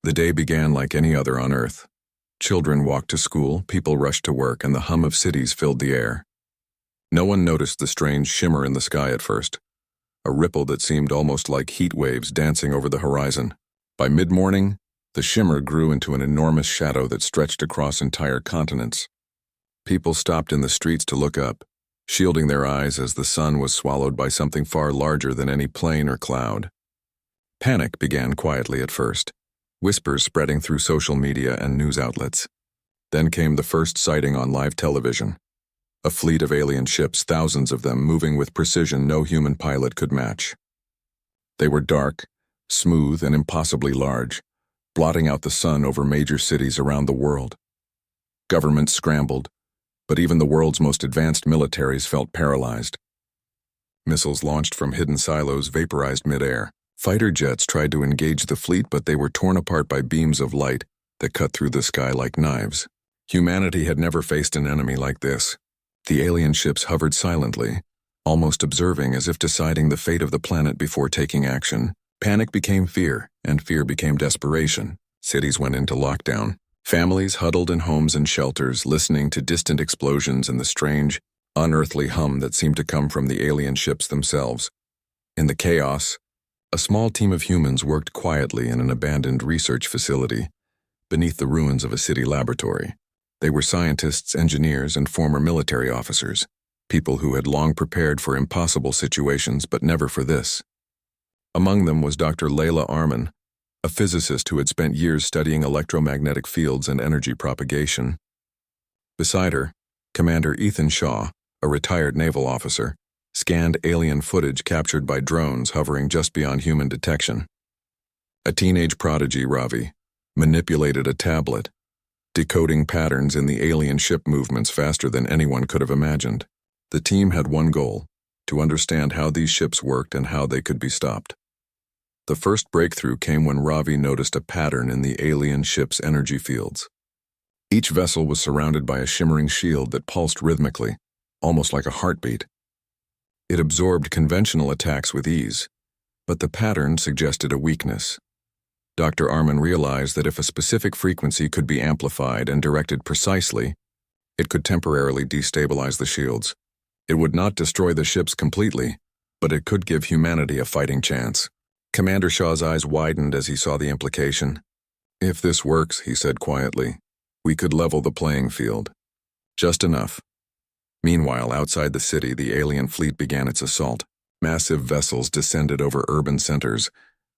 The day began like any other on Earth. Children walked to school, people rushed to work, and the hum of cities filled the air. No one noticed the strange shimmer in the sky at first, a ripple that seemed almost like heat waves dancing over the horizon. By mid-morning, the shimmer grew into an enormous shadow that stretched across entire continents. People stopped in the streets to look up, shielding their eyes as the sun was swallowed by something far larger than any plane or cloud. Panic began quietly at first, whispers spreading through social media and news outlets. Then came the first sighting on live television. A fleet of alien ships, thousands of them, moving with precision no human pilot could match. They were dark, smooth, and impossibly large, blotting out the sun over major cities around the world. Governments scrambled, but even the world's most advanced militaries felt paralyzed. Missiles launched from hidden silos vaporized mid-air. Fighter jets tried to engage the fleet, but they were torn apart by beams of light that cut through the sky like knives. Humanity had never faced an enemy like this. The alien ships hovered silently, almost observing as if deciding the fate of the planet before taking action. Panic became fear, and fear became desperation. Cities went into lockdown. Families huddled in homes and shelters, listening to distant explosions and the strange, unearthly hum that seemed to come from the alien ships themselves. In the chaos, a small team of humans worked quietly in an abandoned research facility beneath the ruins of a city laboratory. They were scientists, engineers, and former military officers, people who had long prepared for impossible situations but never for this. Among them was Dr. Layla Arman, a physicist who had spent years studying electromagnetic fields and energy propagation. Beside her, Commander Ethan Shaw, a retired naval officer, scanned alien footage captured by drones hovering just beyond human detection. A teenage prodigy, Ravi, manipulated a tablet, decoding patterns in the alien ship movements faster than anyone could have imagined. The team had one goal: to understand how these ships worked and how they could be stopped. The first breakthrough came when Ravi noticed a pattern in the alien ship's energy fields. Each vessel was surrounded by a shimmering shield that pulsed rhythmically, almost like a heartbeat. It absorbed conventional attacks with ease, but the pattern suggested a weakness. Dr. Arman realized that if a specific frequency could be amplified and directed precisely, it could temporarily destabilize the shields. It would not destroy the ships completely, but it could give humanity a fighting chance. Commander Shaw's eyes widened as he saw the implication. "If this works," he said quietly, "we could level the playing field. Just enough." Meanwhile, outside the city, the alien fleet began its assault. Massive vessels descended over urban centers,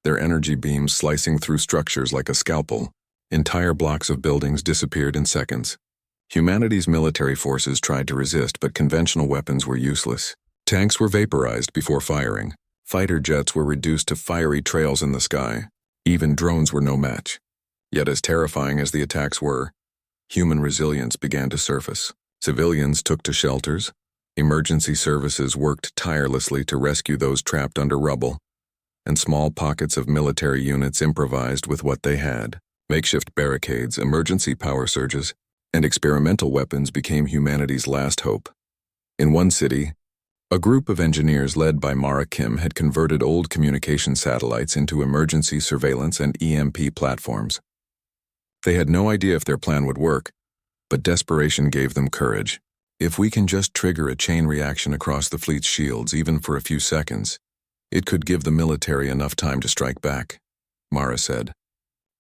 their energy beams slicing through structures like a scalpel. Entire blocks of buildings disappeared in seconds. Humanity's military forces tried to resist, but conventional weapons were useless. Tanks were vaporized before firing. Fighter jets were reduced to fiery trails in the sky. Even drones were no match. Yet as terrifying as the attacks were, human resilience began to surface. Civilians took to shelters. Emergency services worked tirelessly to rescue those trapped under rubble, and small pockets of military units improvised with what they had. Makeshift barricades, emergency power surges, and experimental weapons became humanity's last hope. In one city, a group of engineers led by Mara Kim had converted old communication satellites into emergency surveillance and EMP platforms. They had no idea if their plan would work, but desperation gave them courage. "If we can just trigger a chain reaction across the fleet's shields, even for a few seconds, it could give the military enough time to strike back," Mara said.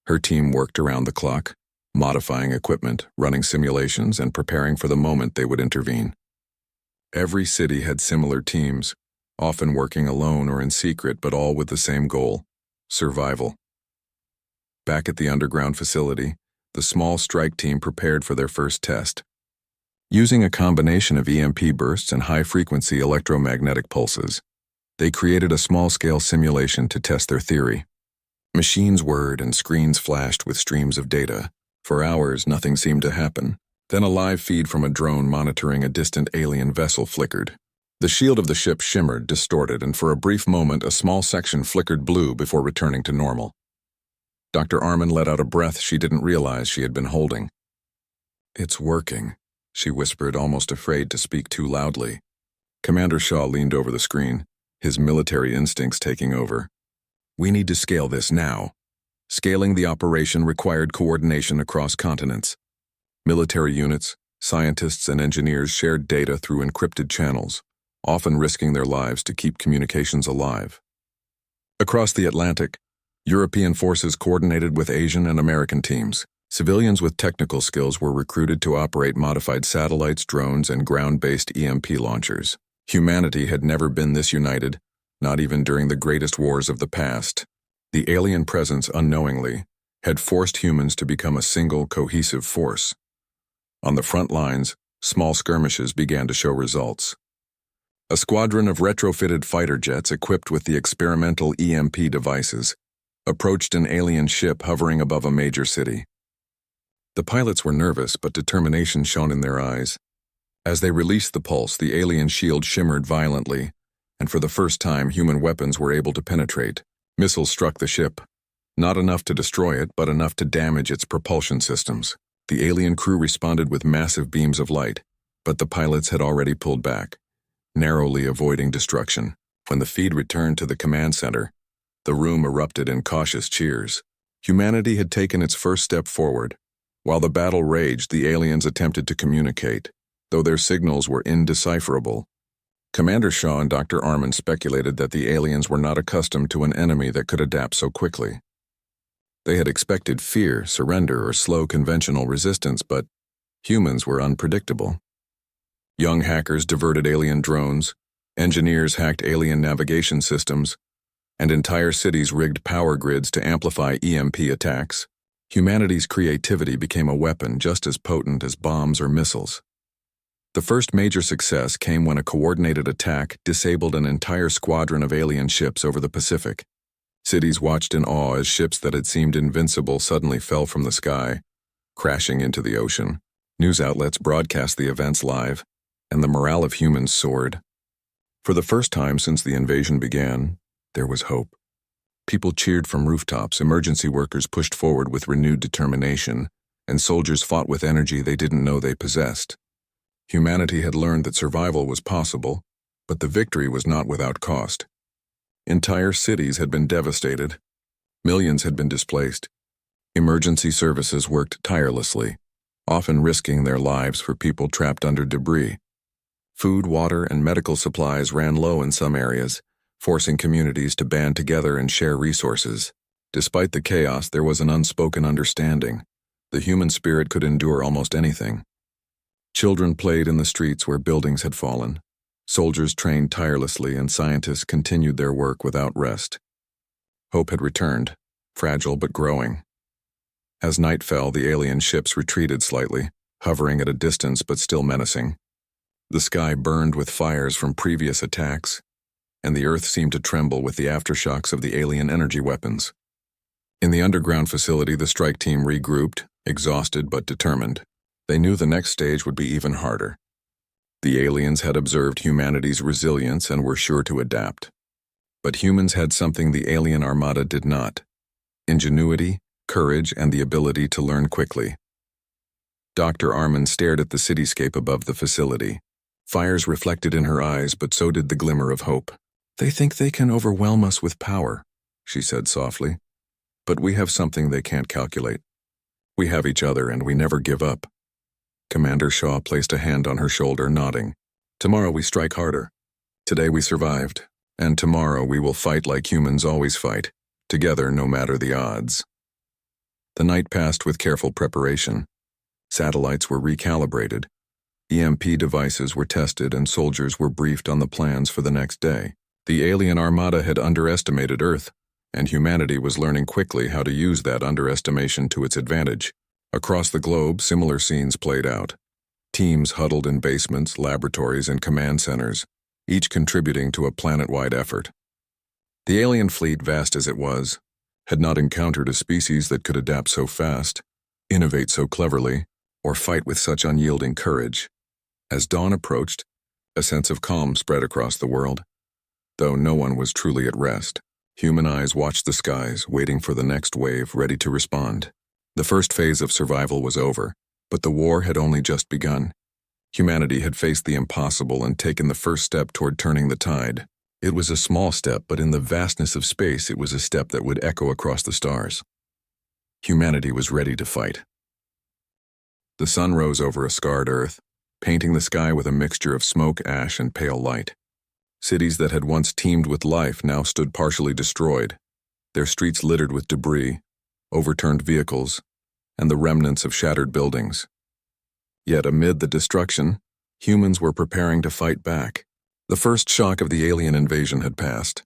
Her team worked around the clock, modifying equipment, running simulations, and preparing for the moment they would intervene. Every city had similar teams, often working alone or in secret, but all with the same goal: survival. Back at the underground facility, the small strike team prepared for their first test. Using a combination of EMP bursts and high-frequency electromagnetic pulses, they created a small-scale simulation to test their theory. Machines whirred and screens flashed with streams of data. For hours, nothing seemed to happen. Then a live feed from a drone monitoring a distant alien vessel flickered. The shield of the ship shimmered, distorted, and for a brief moment a small section flickered blue before returning to normal. Dr. Arman let out a breath she didn't realize she had been holding. "It's working," she whispered, almost afraid to speak too loudly. Commander Shaw leaned over the screen, his military instincts taking over. "We need to scale this now." Scaling the operation required coordination across continents. Military units, scientists, and engineers shared data through encrypted channels, often risking their lives to keep communications alive. Across the Atlantic, European forces coordinated with Asian and American teams. Civilians with technical skills were recruited to operate modified satellites, drones, and ground-based EMP launchers. Humanity had never been this united, not even during the greatest wars of the past. The alien presence, unknowingly, had forced humans to become a single, cohesive force. On the front lines, small skirmishes began to show results. A squadron of retrofitted fighter jets equipped with the experimental EMP devices approached an alien ship hovering above a major city. The pilots were nervous, but determination shone in their eyes. As they released the pulse, the alien shield shimmered violently, and for the first time, human weapons were able to penetrate. Missiles struck the ship, not enough to destroy it, but enough to damage its propulsion systems. The alien crew responded with massive beams of light, but the pilots had already pulled back, narrowly avoiding destruction. When the feed returned to the command center, the room erupted in cautious cheers. Humanity had taken its first step forward. While the battle raged, the aliens attempted to communicate, though their signals were indecipherable. Commander Shaw and Dr. Armand speculated that the aliens were not accustomed to an enemy that could adapt so quickly. They had expected fear, surrender, or slow conventional resistance, but humans were unpredictable. Young hackers diverted alien drones, engineers hacked alien navigation systems, and entire cities rigged power grids to amplify EMP attacks. Humanity's creativity became a weapon just as potent as bombs or missiles. The first major success came when a coordinated attack disabled an entire squadron of alien ships over the Pacific. Cities watched in awe as ships that had seemed invincible suddenly fell from the sky, crashing into the ocean. News outlets broadcast the events live, and the morale of humans soared. For the first time since the invasion began, there was hope. People cheered from rooftops, emergency workers pushed forward with renewed determination, and soldiers fought with energy they didn't know they possessed. Humanity had learned that survival was possible, but the victory was not without cost. Entire cities had been devastated. Millions had been displaced. Emergency services worked tirelessly, often risking their lives for people trapped under debris. Food, water, and medical supplies ran low in some areas, forcing communities to band together and share resources. Despite the chaos, there was an unspoken understanding. The human spirit could endure almost anything. Children played in the streets where buildings had fallen. Soldiers trained tirelessly, and scientists continued their work without rest. Hope had returned, fragile but growing. As night fell, the alien ships retreated slightly, hovering at a distance but still menacing. The sky burned with fires from previous attacks, and the earth seemed to tremble with the aftershocks of the alien energy weapons. In the underground facility, the strike team regrouped, exhausted but determined. They knew the next stage would be even harder. The aliens had observed humanity's resilience and were sure to adapt. But humans had something the alien Armada did not: ingenuity, courage, and the ability to learn quickly. Dr. Armand stared at the cityscape above the facility. Fires reflected in her eyes, but so did the glimmer of hope. "They think they can overwhelm us with power," she said softly. "But we have something they can't calculate. We have each other, and we never give up." Commander Shaw placed a hand on her shoulder, nodding. "Tomorrow we strike harder. Today we survived, and tomorrow we will fight like humans always fight, together no matter the odds." The night passed with careful preparation. Satellites were recalibrated, EMP devices were tested, and soldiers were briefed on the plans for the next day. The alien Armada had underestimated Earth, and humanity was learning quickly how to use that underestimation to its advantage. Across the globe, similar scenes played out. Teams huddled in basements, laboratories, and command centers, each contributing to a planet-wide effort. The alien fleet, vast as it was, had not encountered a species that could adapt so fast, innovate so cleverly, or fight with such unyielding courage. As dawn approached, a sense of calm spread across the world. Though no one was truly at rest, human eyes watched the skies, waiting for the next wave, ready to respond. The first phase of survival was over, but the war had only just begun. Humanity had faced the impossible and taken the first step toward turning the tide. It was a small step, but in the vastness of space, it was a step that would echo across the stars. Humanity was ready to fight. The sun rose over a scarred Earth, painting the sky with a mixture of smoke, ash, and pale light. Cities that had once teemed with life now stood partially destroyed, their streets littered with debris, overturned vehicles, and the remnants of shattered buildings. Yet amid the destruction, humans were preparing to fight back. The first shock of the alien invasion had passed,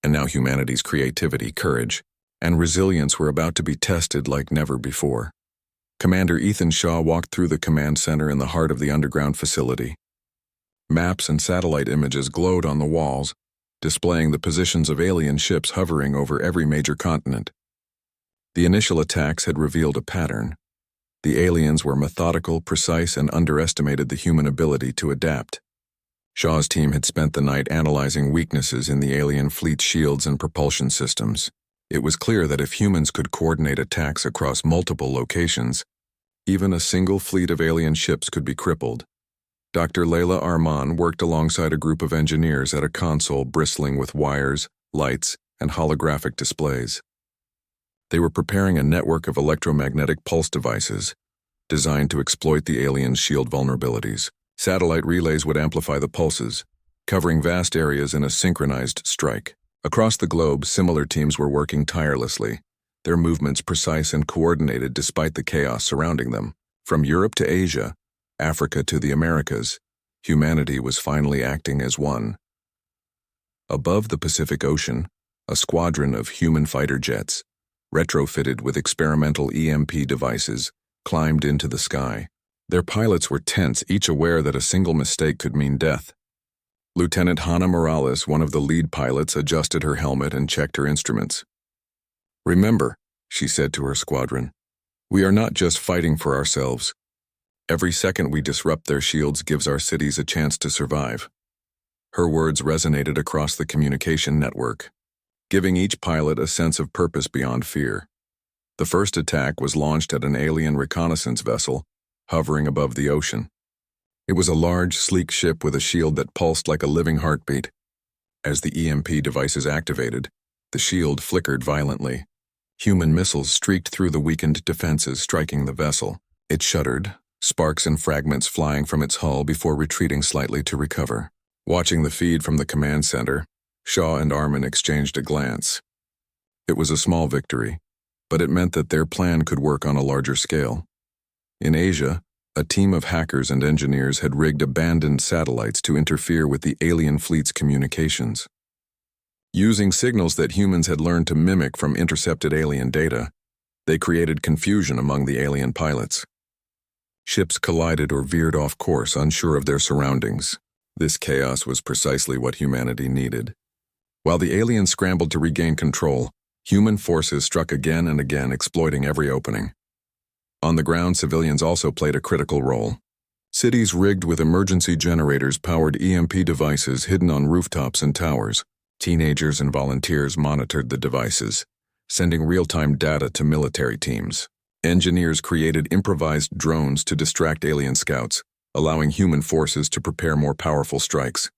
and now humanity's creativity, courage, and resilience were about to be tested like never before. Commander Ethan Shaw walked through the command center in the heart of the underground facility. Maps and satellite images glowed on the walls, displaying the positions of alien ships hovering over every major continent. The initial attacks had revealed a pattern. The aliens were methodical, precise, and underestimated the human ability to adapt. Shaw's team had spent the night analyzing weaknesses in the alien fleet's shields and propulsion systems. It was clear that if humans could coordinate attacks across multiple locations, even a single fleet of alien ships could be crippled. Dr. Layla Arman worked alongside a group of engineers at a console bristling with wires, lights, and holographic displays. They were preparing a network of electromagnetic pulse devices designed to exploit the aliens' shield vulnerabilities. Satellite relays would amplify the pulses, covering vast areas in a synchronized strike. Across the globe, similar teams were working tirelessly, their movements precise and coordinated despite the chaos surrounding them. From Europe to Asia, Africa to the Americas, humanity was finally acting as one. Above the Pacific Ocean, a squadron of human fighter jets, retrofitted with experimental EMP devices, climbed into the sky. Their pilots were tense, each aware that a single mistake could mean death. Lieutenant Hannah Morales, one of the lead pilots, adjusted her helmet and checked her instruments. "Remember," she said to her squadron, "we are not just fighting for ourselves. Every second we disrupt their shields gives our cities a chance to survive." Her words resonated across the communication network, giving each pilot a sense of purpose beyond fear. The first attack was launched at an alien reconnaissance vessel hovering above the ocean. It was a large, sleek ship with a shield that pulsed like a living heartbeat. As the EMP devices activated, the shield flickered violently. Human missiles streaked through the weakened defenses, striking the vessel. It shuddered, sparks and fragments flying from its hull before retreating slightly to recover. Watching the feed from the command center, Shaw and Armin exchanged a glance. It was a small victory, but it meant that their plan could work on a larger scale. In Asia, a team of hackers and engineers had rigged abandoned satellites to interfere with the alien fleet's communications. Using signals that humans had learned to mimic from intercepted alien data, they created confusion among the alien pilots. Ships collided or veered off course, unsure of their surroundings. This chaos was precisely what humanity needed. While the aliens scrambled to regain control, human forces struck again and again, exploiting every opening. On the ground, civilians also played a critical role. Cities rigged with emergency generators powered EMP devices hidden on rooftops and towers. Teenagers and volunteers monitored the devices, sending real-time data to military teams. Engineers created improvised drones to distract alien scouts, allowing human forces to prepare more powerful strikes.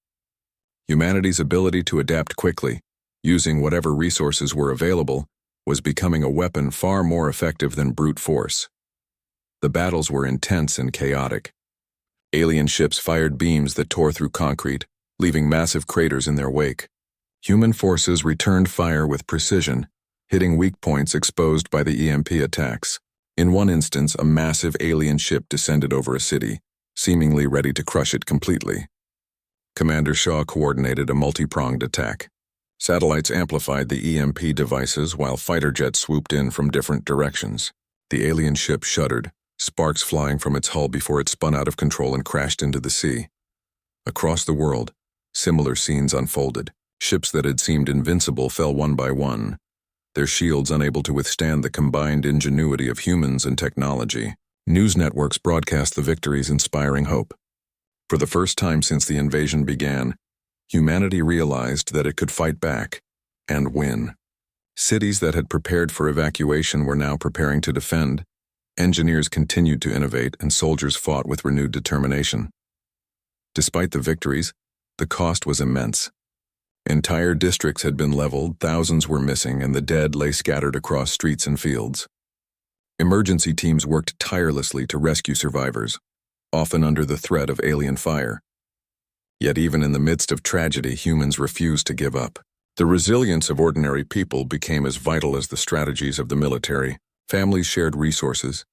Humanity's ability to adapt quickly, using whatever resources were available, was becoming a weapon far more effective than brute force. The battles were intense and chaotic. Alien ships fired beams that tore through concrete, leaving massive craters in their wake. Human forces returned fire with precision, hitting weak points exposed by the EMP attacks. In one instance, a massive alien ship descended over a city, seemingly ready to crush it completely. Commander Shaw coordinated a multi-pronged attack. Satellites amplified the EMP devices while fighter jets swooped in from different directions. The alien ship shuddered, sparks flying from its hull before it spun out of control and crashed into the sea. Across the world, similar scenes unfolded. Ships that had seemed invincible fell one by one, their shields unable to withstand the combined ingenuity of humans and technology. News networks broadcast the victories, inspiring hope. For the first time since the invasion began, humanity realized that it could fight back and win. Cities that had prepared for evacuation were now preparing to defend. Engineers continued to innovate, and soldiers fought with renewed determination. Despite the victories, the cost was immense. Entire districts had been leveled, thousands were missing, and the dead lay scattered across streets and fields. Emergency teams worked tirelessly to rescue survivors, often under the threat of alien fire. Yet even in the midst of tragedy, humans refused to give up. The resilience of ordinary people became as vital as the strategies of the military. Families shared resources,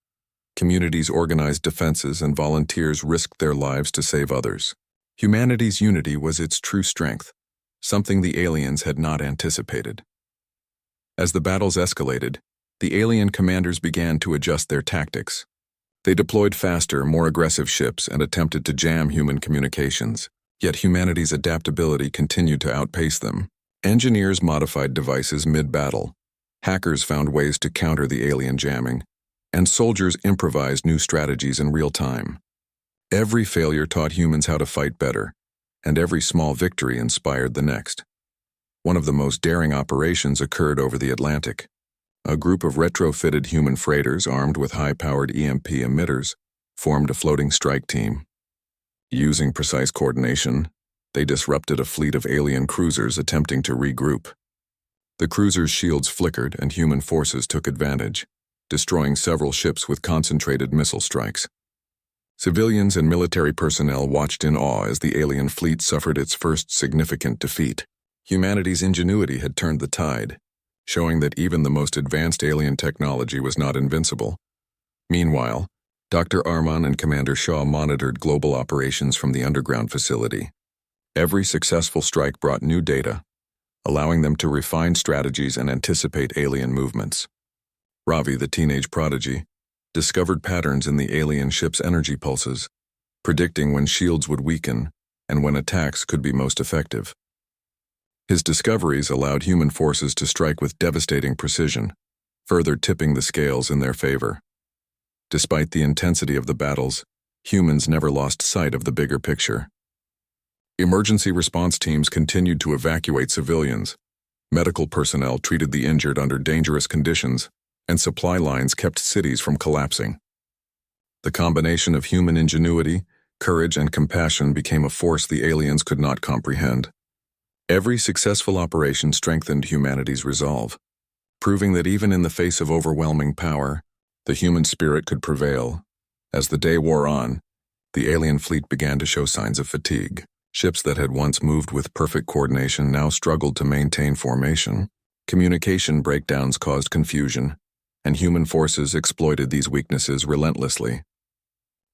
communities organized defenses, and volunteers risked their lives to save others. Humanity's unity was its true strength, something the aliens had not anticipated. As the battles escalated, the alien commanders began to adjust their tactics. They deployed faster, more aggressive ships and attempted to jam human communications. Yet humanity's adaptability continued to outpace them. Engineers modified devices mid-battle. Hackers found ways to counter the alien jamming, and soldiers improvised new strategies in real time. Every failure taught humans how to fight better, and every small victory inspired the next. One of the most daring operations occurred over the Atlantic. A group of retrofitted human freighters armed with high-powered EMP emitters formed a floating strike team. Using precise coordination, they disrupted a fleet of alien cruisers attempting to regroup. The cruisers' shields flickered and human forces took advantage, destroying several ships with concentrated missile strikes. Civilians and military personnel watched in awe as the alien fleet suffered its first significant defeat. Humanity's ingenuity had turned the tide, showing that even the most advanced alien technology was not invincible. Meanwhile, Dr. Armon and Commander Shaw monitored global operations from the underground facility. Every successful strike brought new data, allowing them to refine strategies and anticipate alien movements. Ravi, the teenage prodigy, discovered patterns in the alien ship's energy pulses, predicting when shields would weaken and when attacks could be most effective. His discoveries allowed human forces to strike with devastating precision, further tipping the scales in their favor. Despite the intensity of the battles, humans never lost sight of the bigger picture. Emergency response teams continued to evacuate civilians. Medical personnel treated the injured under dangerous conditions, and supply lines kept cities from collapsing. The combination of human ingenuity, courage, and compassion became a force the aliens could not comprehend. Every successful operation strengthened humanity's resolve, proving that even in the face of overwhelming power, the human spirit could prevail. As the day wore on, the alien fleet began to show signs of fatigue. Ships that had once moved with perfect coordination now struggled to maintain formation. Communication breakdowns caused confusion, and human forces exploited these weaknesses relentlessly.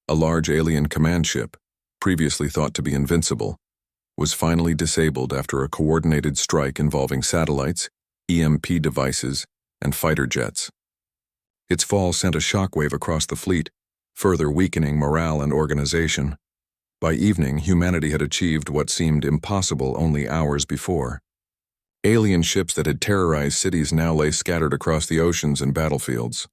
A large alien command ship, previously thought to be invincible, was finally disabled after a coordinated strike involving satellites, EMP devices, and fighter jets. Its fall sent a shockwave across the fleet, further weakening morale and organization. By evening, humanity had achieved what seemed impossible only hours before. Alien ships that had terrorized cities now lay scattered across the oceans and battlefields.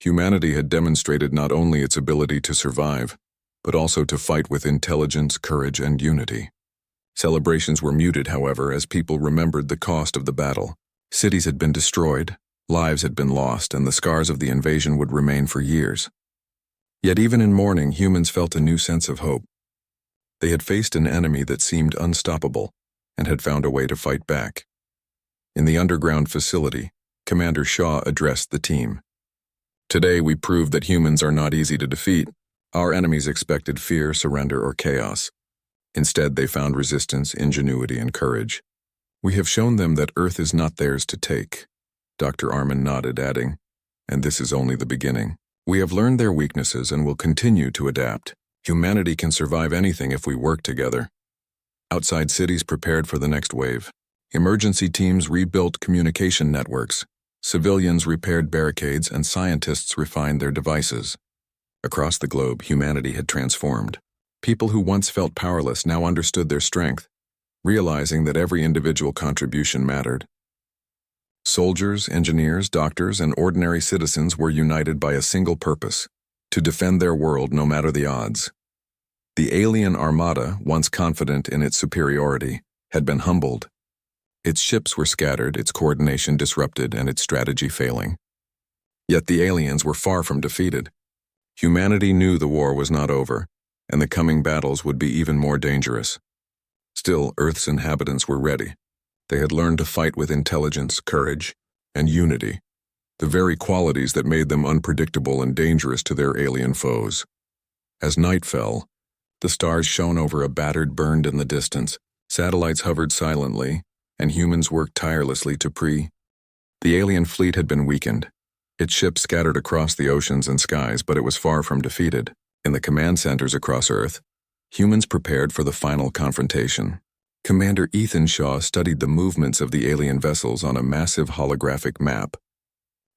Humanity had demonstrated not only its ability to survive, but also to fight with intelligence, courage, and unity. Celebrations were muted, however, as people remembered the cost of the battle. Cities had been destroyed, lives had been lost, and the scars of the invasion would remain for years. Yet even in mourning, humans felt a new sense of hope. They had faced an enemy that seemed unstoppable and had found a way to fight back. In the underground facility, Commander Shaw addressed the team. "Today we proved that humans are not easy to defeat. Our enemies expected fear, surrender, or chaos. Instead, they found resistance, ingenuity, and courage. We have shown them that Earth is not theirs to take." Dr. Armon nodded, adding, "And this is only the beginning. We have learned their weaknesses and will continue to adapt. Humanity can survive anything if we work together." Outside cities prepared for the next wave. Emergency teams rebuilt communication networks, civilians repaired barricades, and scientists refined their devices. Across the globe, humanity had transformed. People who once felt powerless now understood their strength, realizing that every individual contribution mattered. Soldiers, engineers, doctors, and ordinary citizens were united by a single purpose: to defend their world no matter the odds. The alien Armada, once confident in its superiority, had been humbled. Its ships were scattered, its coordination disrupted, and its strategy failing. Yet the aliens were far from defeated. Humanity knew the war was not over, and the coming battles would be even more dangerous. Still, Earth's inhabitants were ready. They had learned to fight with intelligence, courage, and unity. the very qualities that made them unpredictable and dangerous to their alien foes. As night fell, the stars shone over a battered burned in the distance, satellites hovered silently, and humans worked tirelessly to The alien fleet had been weakened. Its ships scattered across the oceans and skies, but it was far from defeated. In the command centers across Earth, humans prepared for the final confrontation. Commander Ethan Shaw studied the movements of the alien vessels on a massive holographic map.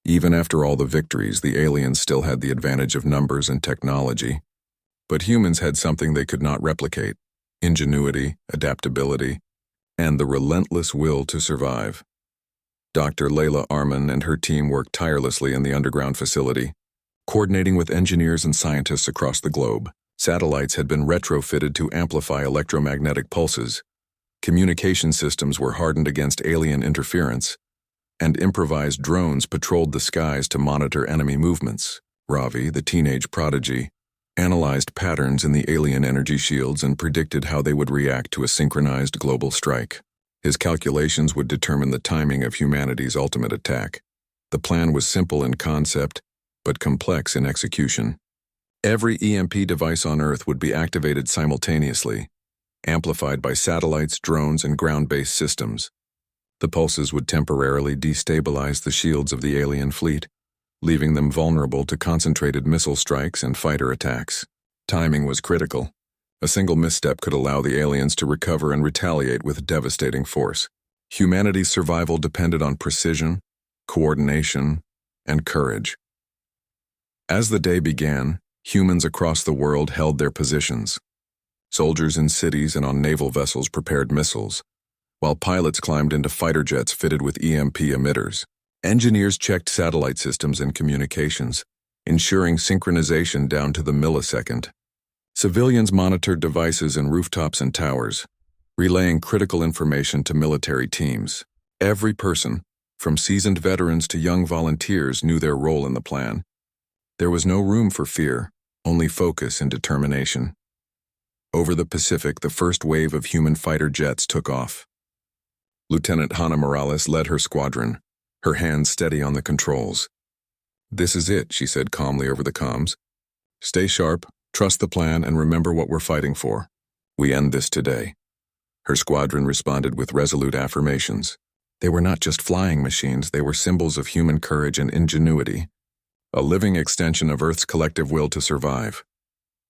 Even after all the victories, the aliens still had the advantage of numbers and technology. But humans had something they could not replicate: ingenuity, adaptability, and the relentless will to survive. Dr. Layla Arman and her team worked tirelessly in the underground facility, coordinating with engineers and scientists across the globe. Satellites had been retrofitted to amplify electromagnetic pulses. Communication systems were hardened against alien interference, and improvised drones patrolled the skies to monitor enemy movements. Ravi, the teenage prodigy, analyzed patterns in the alien energy shields and predicted how they would react to a synchronized global strike. His calculations would determine the timing of humanity's ultimate attack. The plan was simple in concept, but complex in execution. Every EMP device on Earth would be activated simultaneously, amplified by satellites, drones, and ground-based systems. The pulses would temporarily destabilize the shields of the alien fleet, leaving them vulnerable to concentrated missile strikes and fighter attacks. Timing was critical. A single misstep could allow the aliens to recover and retaliate with devastating force. Humanity's survival depended on precision, coordination, and courage. As the day began, humans across the world held their positions. Soldiers in cities and on naval vessels prepared missiles, while pilots climbed into fighter jets fitted with EMP emitters. Engineers checked satellite systems and communications, ensuring synchronization down to the millisecond. Civilians monitored devices in rooftops and towers, relaying critical information to military teams. Every person, from seasoned veterans to young volunteers, knew their role in the plan. There was no room for fear, only focus and determination. Over the Pacific, the first wave of human fighter jets took off. Lieutenant Hannah Morales led her squadron, her hands steady on the controls. "This is it," she said calmly over the comms. "Stay sharp, trust the plan, and remember what we're fighting for. We end this today." Her squadron responded with resolute affirmations. They were not just flying machines, they were symbols of human courage and ingenuity, a living extension of Earth's collective will to survive.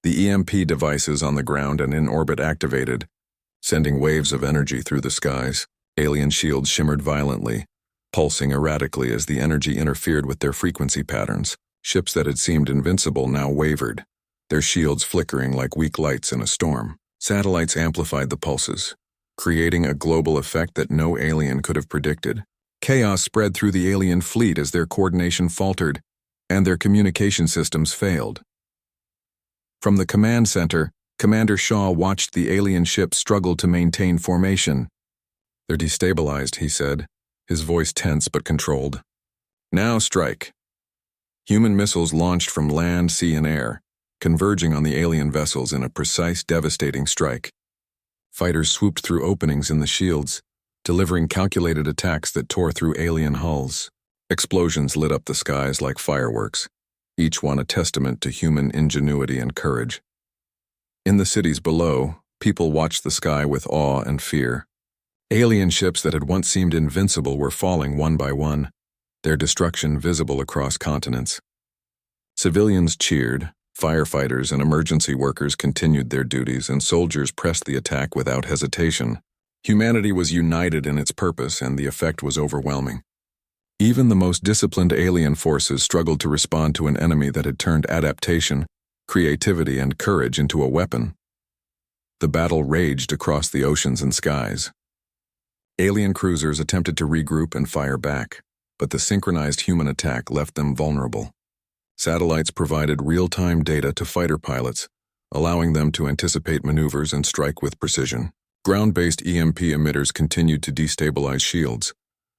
The EMP devices on the ground and in orbit activated, sending waves of energy through the skies. Alien shields shimmered violently, pulsing erratically as the energy interfered with their frequency patterns. Ships that had seemed invincible now wavered, their shields flickering like weak lights in a storm. Satellites amplified the pulses, creating a global effect that no alien could have predicted. Chaos spread through the alien fleet as their coordination faltered and their communication systems failed. From the command center, Commander Shaw watched the alien ships struggle to maintain formation. "They're destabilized," he said, his voice tense but controlled. "Now strike." Human missiles launched from land, sea, and air, converging on the alien vessels in a precise, devastating strike. Fighters swooped through openings in the shields, delivering calculated attacks that tore through alien hulls. Explosions lit up the skies like fireworks, each one a testament to human ingenuity and courage. In the cities below, people watched the sky with awe and fear. Alien ships that had once seemed invincible were falling one by one, their destruction visible across continents. Civilians cheered, firefighters and emergency workers continued their duties, and soldiers pressed the attack without hesitation. Humanity was united in its purpose, and the effect was overwhelming. Even the most disciplined alien forces struggled to respond to an enemy that had turned adaptation, creativity, and courage into a weapon. The battle raged across the oceans and skies. Alien cruisers attempted to regroup and fire back, but the synchronized human attack left them vulnerable. Satellites provided real-time data to fighter pilots, allowing them to anticipate maneuvers and strike with precision. Ground-based EMP emitters continued to destabilize shields,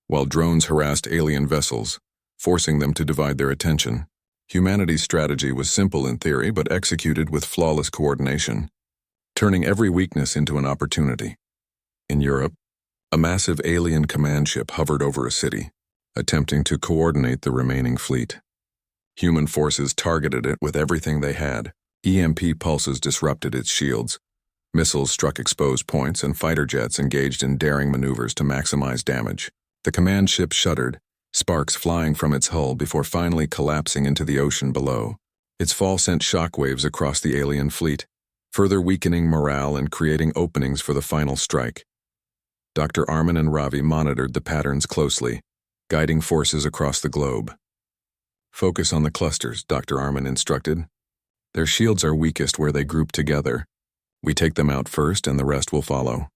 while drones harassed alien vessels, forcing them to divide their attention. Humanity's strategy was simple in theory but executed with flawless coordination, turning every weakness into an opportunity. In Europe, a massive alien command ship hovered over a city. attempting to coordinate the remaining fleet. Human forces targeted it with everything they had. EMP pulses disrupted its shields. Missiles struck exposed points, and fighter jets engaged in daring maneuvers to maximize damage. The command ship shuddered, sparks flying from its hull before finally collapsing into the ocean below. Its fall sent shockwaves across the alien fleet, further weakening morale and creating openings for the final strike. Dr. Armin and Ravi monitored the patterns closely, guiding forces across the globe. "Focus on the clusters," Dr. Armin instructed. "Their shields are weakest where they group together. We take them out first and the rest will follow."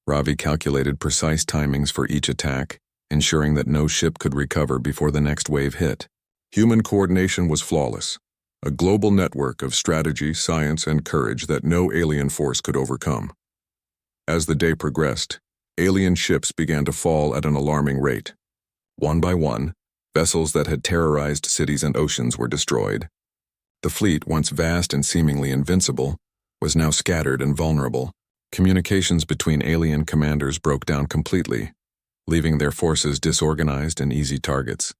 Ravi calculated precise timings for each attack, ensuring that no ship could recover before the next wave hit. Human coordination was flawless, a global network of strategy, science, and courage that no alien force could overcome. As the day progressed, alien ships began to fall at an alarming rate. One by one, vessels that had terrorized cities and oceans were destroyed. The fleet, once vast and seemingly invincible, was now scattered and vulnerable. Communications between alien commanders broke down completely, leaving their forces disorganized and easy targets.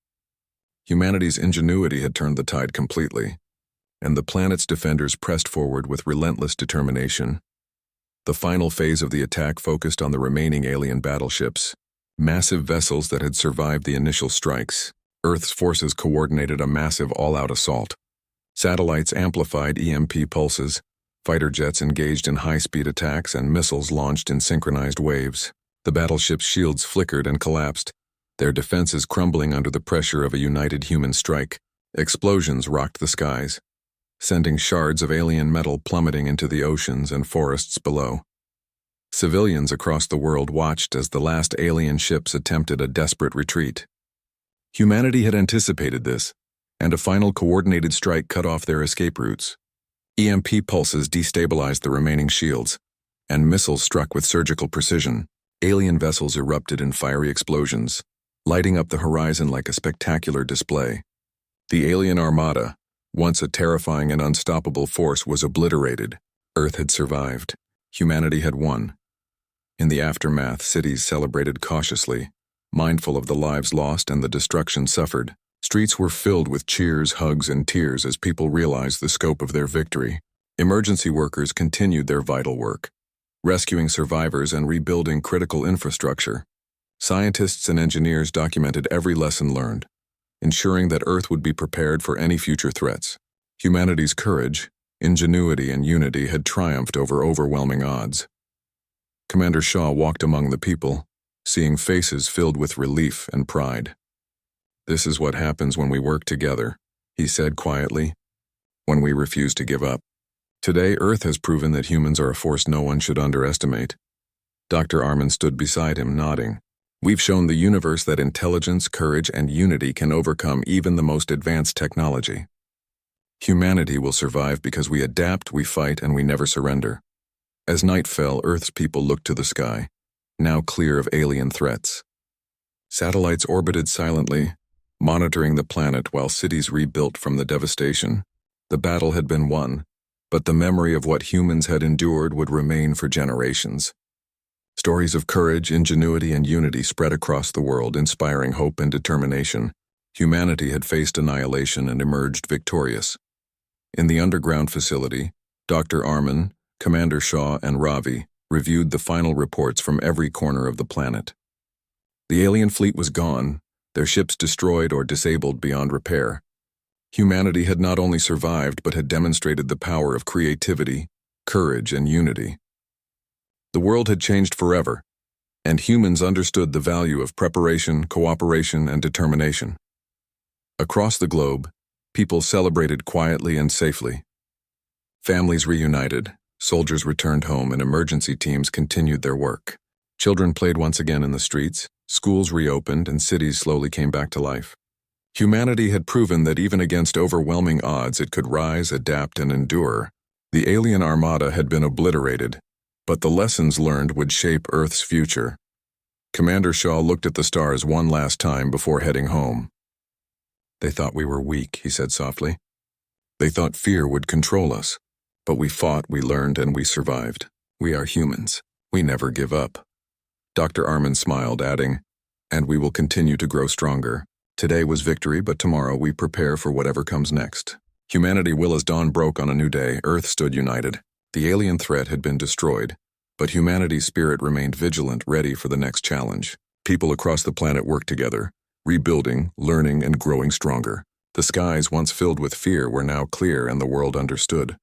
Humanity's ingenuity had turned the tide completely, and the planet's defenders pressed forward with relentless determination. The final phase of the attack focused on the remaining alien battleships, massive vessels that had survived the initial strikes. Earth's forces coordinated a massive all-out assault. Satellites amplified EMP pulses, fighter jets engaged in high-speed attacks, and missiles launched in synchronized waves. The battleship's shields flickered and collapsed, their defenses crumbling under the pressure of a united human strike. Explosions rocked the skies, sending shards of alien metal plummeting into the oceans and forests below. Civilians across the world watched as the last alien ships attempted a desperate retreat. Humanity had anticipated this, and a final coordinated strike cut off their escape routes. EMP pulses destabilized the remaining shields, and missiles struck with surgical precision. Alien vessels erupted in fiery explosions, lighting up the horizon like a spectacular display. The alien Armada, once a terrifying and unstoppable force, was obliterated. Earth had survived. Humanity had won. In the aftermath, cities celebrated cautiously, mindful of the lives lost and the destruction suffered. Streets were filled with cheers, hugs, and tears as people realized the scope of their victory. Emergency workers continued their vital work, rescuing survivors and rebuilding critical infrastructure. Scientists and engineers documented every lesson learned, ensuring that Earth would be prepared for any future threats. Humanity's courage, ingenuity, and unity had triumphed over overwhelming odds. Commander Shaw walked among the people, seeing faces filled with relief and pride. "This is what happens when we work together," he said quietly, "when we refuse to give up." Today, Earth has proven that humans are a force no one should underestimate. Dr. Armin stood beside him, nodding. "We've shown the universe that intelligence, courage, and unity can overcome even the most advanced technology. Humanity will survive because we adapt, we fight, and we never surrender." As night fell, Earth's people looked to the sky, now clear of alien threats. Satellites orbited silently, monitoring the planet while cities rebuilt from the devastation. The battle had been won, but the memory of what humans had endured would remain for generations. Stories of courage, ingenuity, and unity spread across the world, inspiring hope and determination. Humanity had faced annihilation and emerged victorious. In the underground facility, Dr. Armin, Commander Shaw, and Ravi reviewed the final reports from every corner of the planet. The alien fleet was gone, their ships destroyed or disabled beyond repair. Humanity had not only survived but had demonstrated the power of creativity, courage, and unity. The world had changed forever, and humans understood the value of preparation, cooperation, and determination. Across the globe, people celebrated quietly and safely. Families reunited, soldiers returned home, and emergency teams continued their work. Children played once again in the streets, schools reopened, and cities slowly came back to life. Humanity had proven that even against overwhelming odds it could rise, adapt, and endure. The alien Armada had been obliterated, but the lessons learned would shape Earth's future. Commander Shaw looked at the stars one last time before heading home. "They thought we were weak," he said softly. "They thought fear would control us. But we fought, we learned, and we survived. We are humans. We never give up." Dr. Armin smiled, adding, And we will continue to grow stronger. Today was victory, but tomorrow we prepare for whatever comes next. Humanity will as dawn broke on a new day, Earth stood united. The alien threat had been destroyed, but humanity's spirit remained vigilant, ready for the next challenge. People across the planet worked together, rebuilding, learning, and growing stronger. The skies once filled with fear were now clear and the world understood.